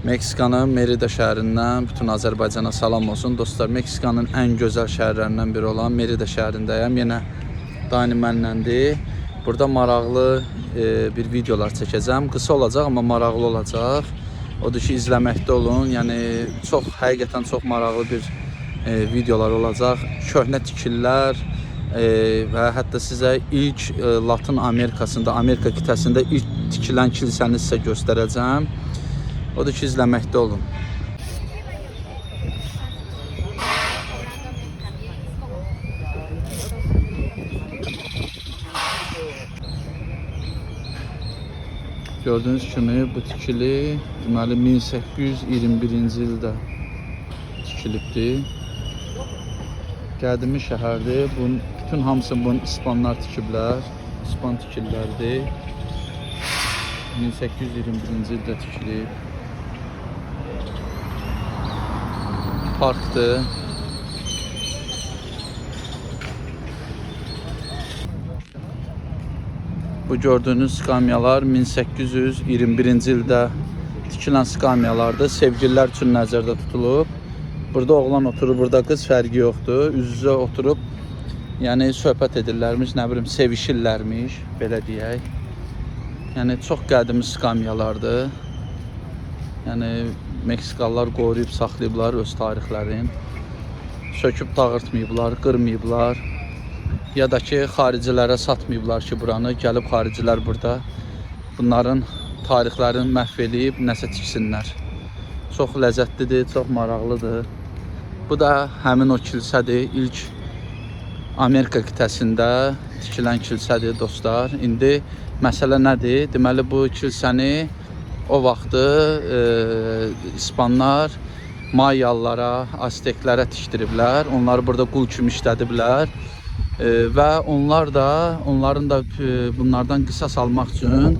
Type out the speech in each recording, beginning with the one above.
Meksikanın Merida şəhərindən bütün Azərbaycana salam olsun. Dostlar, Meksikanın ən gözəl şəhərlərindən biri olan Merida şəhərindəyəm. Yenə Dani mənləndir. Burada maraqlı bir videolar çəkəcəm. Qısa olacaq, amma maraqlı olacaq. Odur ki, izləməkdə olun. Yəni, həqiqətən çox maraqlı bir videolar olacaq. Köhnə tikililər və hətta sizə ilk Latin Amerikasında, Amerika qitəsində ilk tikilən kilsəni sizə göstərəcəm. Odur ki, izləməkdə olun. Gördüğünüz kimi bu tikili deməli 1821-ci ildə tikilibdir. Qədimi şəhərdir. Bunun bütün hamısını bunun İspanlar tikiblər. İspan tikililərdir. 1821-ci ildə tikilib. Parkdır. Bu gördüğünüz skamyalar 1821-ci ildə tikilən skamyalardır. Sevgililer üçün nəzərdə tutulub. Burada oğlan oturur, burada qız, fərqi yoxdur. Üz-üzə oturub, yəni söhbət edirlərmiş, nə bilim, sevişirlərmiş, belə deyək. Yəni çox qədimi skamyalardır. Yəni Meksikalılar qoruyub saxlayıblar öz tarixlərini. Söküb dağıtmayıblar, qırmayıblar. Ya da ki, xaricilərə satmayıblar ki, buranı. Gəlib xaricilər burada bunların tarixlərini məhv edib nəsə tiksinlər. Çox ləzzətlidir, çox maraqlıdır. Bu da həmin o kilsədir. İlk Amerika qitəsində tikilən kilsədir dostlar. İndi məsələ nədir? Deməli, bu kilsəni o vaxtı İspanlar Mayalılara, Azteklərə tikdiriblər. Onları burada qul kimi işlədiblər. Və onların da bunlardan qisas almaq üçün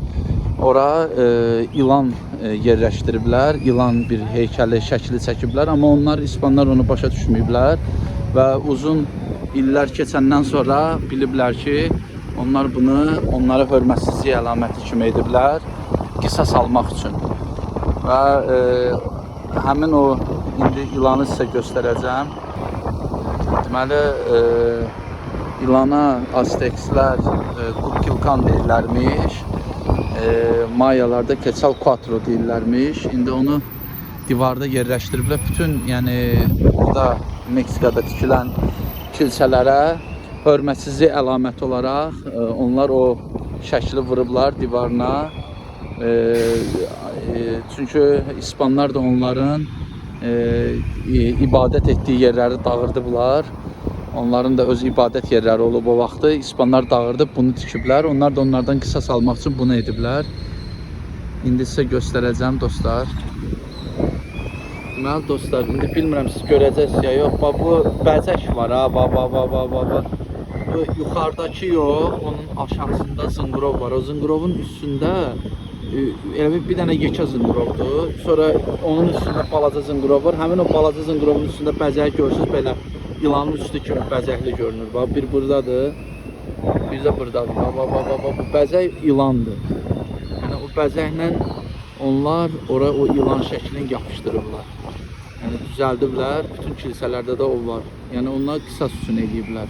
ora ilan yerləşdiriblər. İlan bir heykəli, şəkli çəkiblər. Amma İspanlar onu başa düşməyiblər. Və uzun illər keçəndən sonra biliblər ki, onlar bunu onlara hörmətsizlik əlaməti kimi ediblər. Qisas almaq üçün. Və həmin o indi ilanı sizə göstərəcəm. Deməli, ilana Azteklər Kukulkan deyirlərmiş. Mayalarda Quetzalcoatl deyirlərmiş. İndi onu divarda yerləşdiriblər. Bütün, yəni burada Meksikada tikilən kilsələrə hörmətsizlik əlaməti olaraq onlar o şəkli vurublar divarına. Çünki İspanlar da onların ibadət etdiyi yerləri dağırdıblar. Onların da öz ibadət yerləri olub o vaxtı. İspanlar dağırdıb, bunu tikiblər. Onlar da onlardan qisas almaq üçün bunu ediblər. İndi sizə göstərəcəm dostlar. Deməli dostlar, indi bilmirəm siz görəcəksiniz ya yox. Bu bəzək var ha, Bu yuxarıdakı yox, onun aşağısında zınqrov var. O zınqrovun üstündə elə bir dənə yekə zınqrovdur. Sonra onun üstündə balaca zınqrov var. Həmin o balaca zınqrovun üstündə bəzək görürsünüz, belə ilanın üstü kimi bəzəkli görünür. Bax, bir buradadır, bir də buradadır. Bu bəzək ilandır. Yəni o bəzəklə onlar ora o ilan şəklini yapışdırırlar. Yəni düzəldiblər, bütün kilsələrdə də o var. Yəni onlar qisas üçün eləyiblər.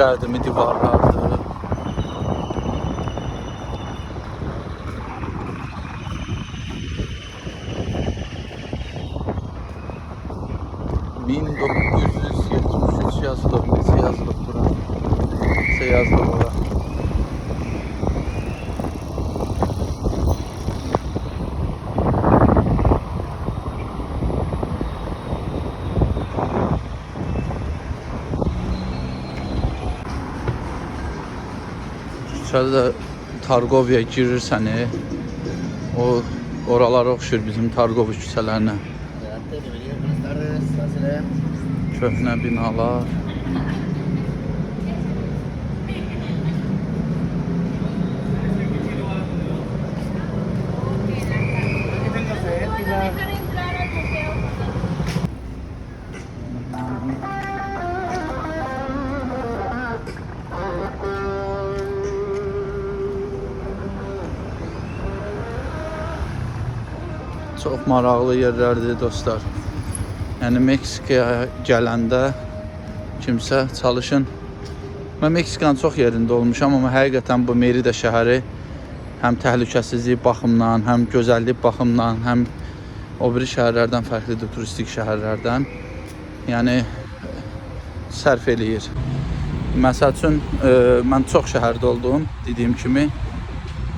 Qədimi divarlardır. ...1973 yazılıb, necə yazılıb bura? Necə yazılıb ora? İçəridə də Targoviya girir səni. O oralara oxşur bizim Targovi küçələrinə. Köhnə binalar. Çox maraqlı yerlərdir dostlar. Yəni Meksikaya gələndə kimsə çalışın. Mən Meksikanın çox yerində olmuşam, amma həqiqətən bu Merida şəhəri həm təhlükəsizlik baxımından, həm gözəllik baxımından, həm o biri şəhərlərdən fərqlidir, turistik şəhərlərdən. Yəni sərf eləyir. Məsəl üçün mən çox şəhərdə oldum, dediyim kimi.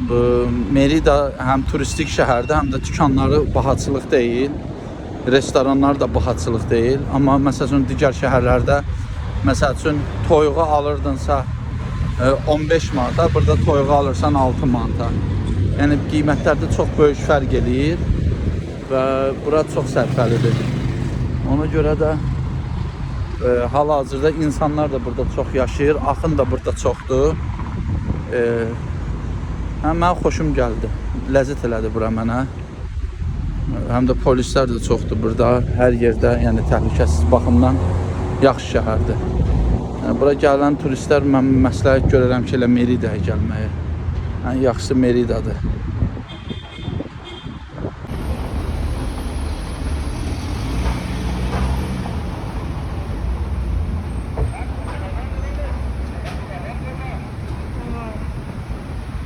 Bu Merida həm turistik şəhərdə, həm də dükanları bahaçılıq deyil, restoranlar da bahaçılıq deyil. Amma məsəl üçün digər şəhərlərdə məsəl üçün toyuğu alırdınsa 15 manata, burada toyuğu alırsan 6 manata. Yəni qiymətlərdə çox böyük fərq eləyir və bura çox sərfəlidir. Ona görə də hal-hazırda insanlar da burada çox yaşayır, axın da burada çoxdur. Mənə xoşum gəldi, ləzzət elədi bura mənə. Həm də polislər də çoxdur burada, hər yerdə, yəni təhlükəsiz baxımdan yaxşı şəhərdir. Yəni, bura gələn turistlər mən məsləhət görərəm ki, elə Meridaya gəlməyə. Yəni, yaxşısı Meridadır.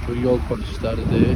Bu yol polisləridir.